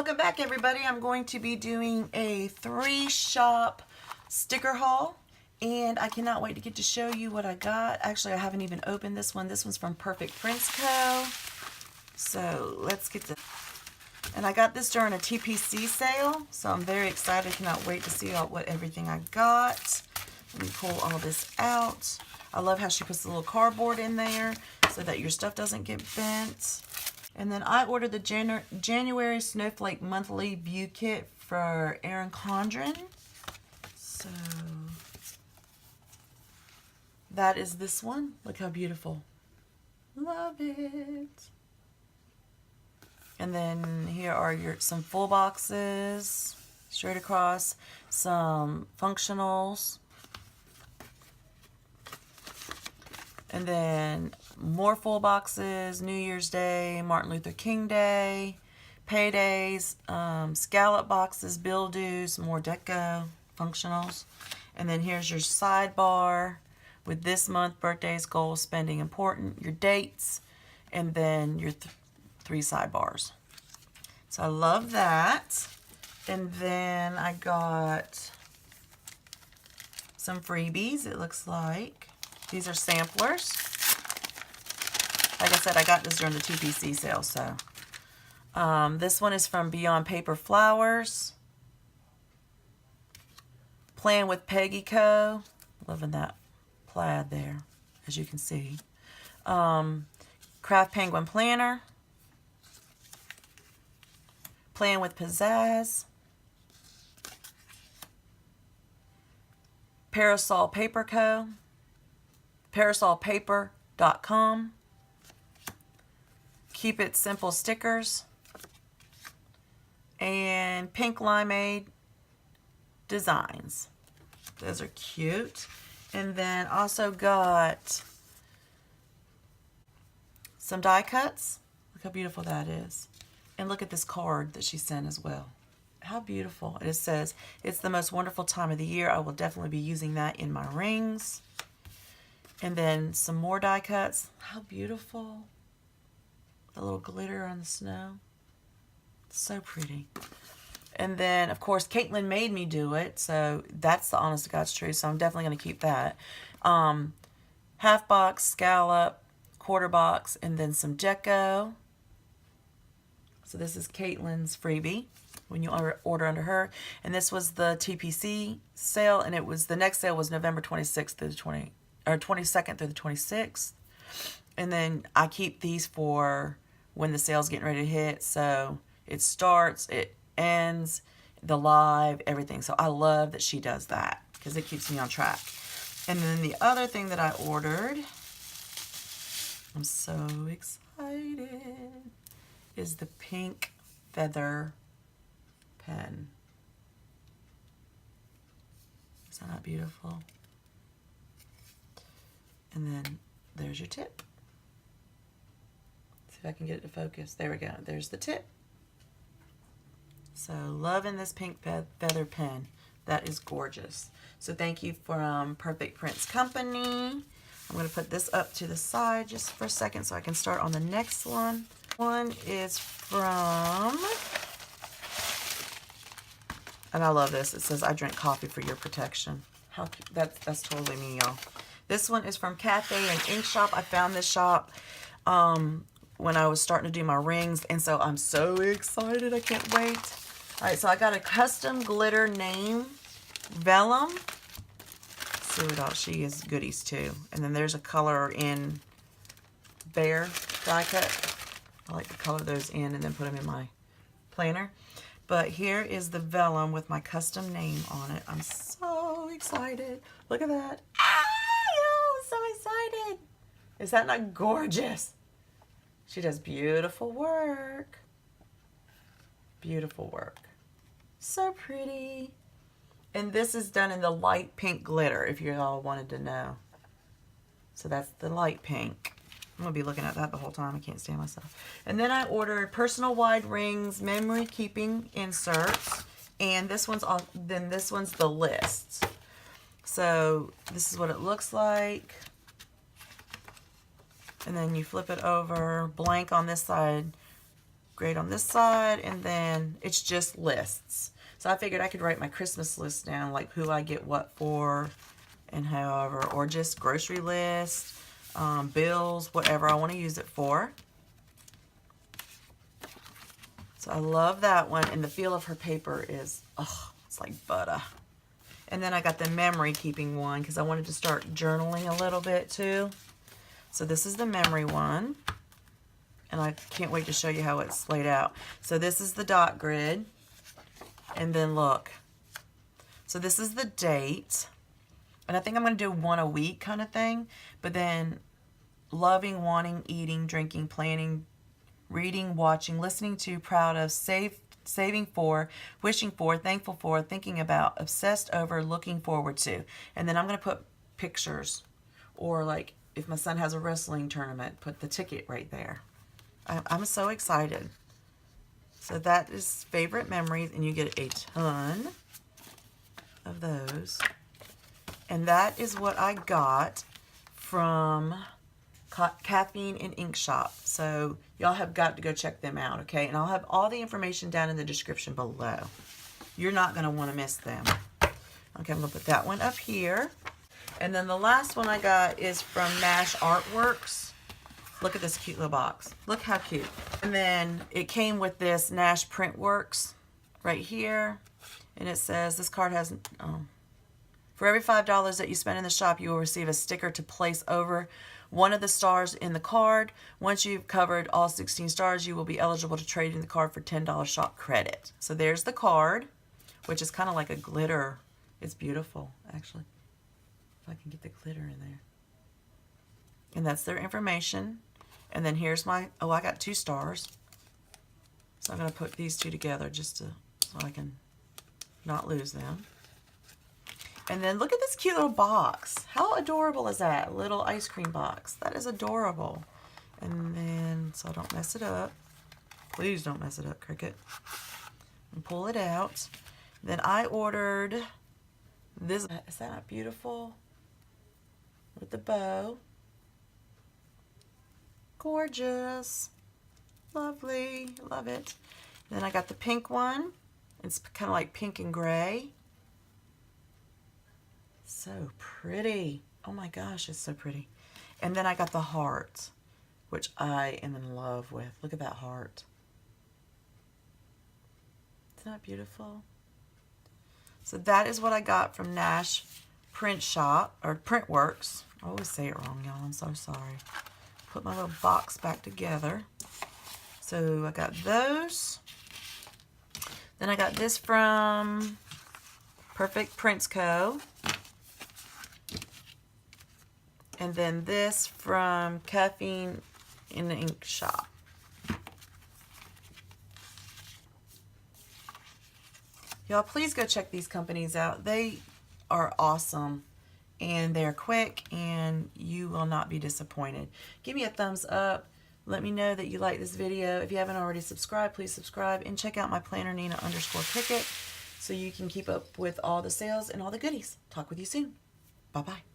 Welcome back, everybody. I'm going to be doing a 3-shop sticker haul, and I cannot wait to get to show you what I got. Actually, I haven't even opened this one. This one's from Perfect Prints Co. So let's get to. And I got this during a TPC sale, so I'm very excited. Cannot wait to see what everything I got. Let me pull all this out. I love how she puts the little cardboard in there so that your stuff doesn't get bent. And then I ordered the January Snowflake Monthly View Kit for Erin Condren. So that is this one. Look how beautiful. Love it. And then here are some full boxes straight across, some functionals, and then more full boxes, New Year's Day, Martin Luther King Day, paydays, scallop boxes, bill dues, more deco, functionals. And then here's your sidebar with this month, birthdays, goals, spending, important, your dates, and then your 3 sidebars. So I love that. And then I got some freebies, it looks like. These are samplers. Like I said, I got this during the TPC sale, so. This one is from Beyond Paper Flowers. Playing with Peggy Co. Loving that plaid there, as you can see. Craft Penguin Planner. Playing with Pizzazz. Parasol Paper Co. ParasolPaper.com. Keep It Simple Stickers. And Pink Limeade Designs. Those are cute. And then also got some die cuts. Look how beautiful that is. And look at this card that she sent as well. How beautiful. It says, "It's the most wonderful time of the year. I will definitely be using that in my rings." And then some more die cuts. How beautiful. The little glitter on the snow. So pretty. And then, of course, Caitlin made me do it. So that's the honest to God's truth. So I'm definitely going to keep that. Half box, scallop, quarter box, and then some deco. So this is Caitlin's freebie when you order under her. And this was the TPC sale. And it was, the next sale was November 26th through the 22nd through the 26th. And then I keep these for when the sale's getting ready to hit. So it starts, it ends, the live, everything. So I love that she does that because it keeps me on track. And then the other thing that I ordered, I'm so excited, is the pink feather pen. Is that not beautiful? And then there's your tip. See if I can get it to focus. There we go. There's the tip. So loving this pink feather pen. That is gorgeous. So thank you from Perfect Prints Company. I'm going to put this up to the side just for a second so I can start on the next one. One is from, and I love this. It says, "I drink coffee for your protection." How that's totally me, y'all. This one is from Caffeine and Ink shop. I found this shop when I was starting to do my rings, and so I'm so excited. I can't wait. All right, so I got a custom glitter name vellum. Let's see what else. She has goodies too. And then there's a color in Bear die cut. I like to color those in and then put them in my planner. But here is the vellum with my custom name on it. I'm so excited. Look at that. I'm so excited. Is that not gorgeous? She does beautiful work. Beautiful work. So pretty. And this is done in the light pink glitter, if you all wanted to know. So that's the light pink. I'm going to be looking at that the whole time. I can't stand myself. And then I ordered personal wide rings, memory keeping inserts. And this one's the list. So this is what it looks like. And then you flip it over, blank on this side, grade on this side, and then it's just lists. So I figured I could write my Christmas list down, like who I get what for and however, or just grocery list, bills, whatever I want to use it for. So I love that one, and the feel of her paper is, oh, it's like butter. And then I got the memory keeping one because I wanted to start journaling a little bit too. So this is the memory one, and I can't wait to show you how it's laid out. So this is the dot grid, and then look. So this is the date, and I think I'm going to do one a week kind of thing, but then loving, wanting, eating, drinking, planning, reading, watching, listening to, proud of, saving for, wishing for, thankful for, thinking about, obsessed over, looking forward to. And then I'm going to put pictures, or like if my son has a wrestling tournament, put the ticket right there. I'm so excited. So that is favorite memories, and you get a ton of those. And that is what I got from Caffeine and Ink shop. So y'all have got to go check them out, okay? And I'll have all the information down in the description below. You're not going to want to miss them. Okay, I'm going to put that one up here. And then the last one I got is from Nash Artworks. Look at this cute little box. Look how cute. And then it came with this Nash Printworks right here. And it says, this card has, for every $5 that you spend in the shop, you will receive a sticker to place over one of the stars in the card. Once you've covered all 16 stars, you will be eligible to trade in the card for $10 shop credit. So there's the card, which is kind of like a glitter. It's beautiful, actually. If I can get the glitter in there. And that's their information. And then here's my, oh, I got 2 stars. So I'm going to put these 2 together just to, so I can not lose them. And then look at this cute little box. How adorable is that? Little ice cream box. That is adorable. And then, so I don't mess it up. Please don't mess it up, Cricut. And pull it out. Then I ordered this. Is that not beautiful? With the bow. Gorgeous. Lovely. Love it. Then I got the pink one. It's kind of like pink and gray. So pretty. Oh my gosh, it's so pretty. And then I got the heart, which I am in love with. Look at that heart. Isn't that beautiful? So that is what I got from Nash Print Shop, or Printworks. I always say it wrong, y'all. I'm so sorry. Put my little box back together. So I got those. Then I got this from Perfect Prints Co. And then this from Caffeine and Ink shop. Y'all, please go check these companies out. They are awesome, and they're quick, and you will not be disappointed. Give me a thumbs up. Let me know that you like this video. If you haven't already subscribed, please subscribe, and check out my planner, Nina_Cricket, so you can keep up with all the sales and all the goodies. Talk with you soon. Bye-bye.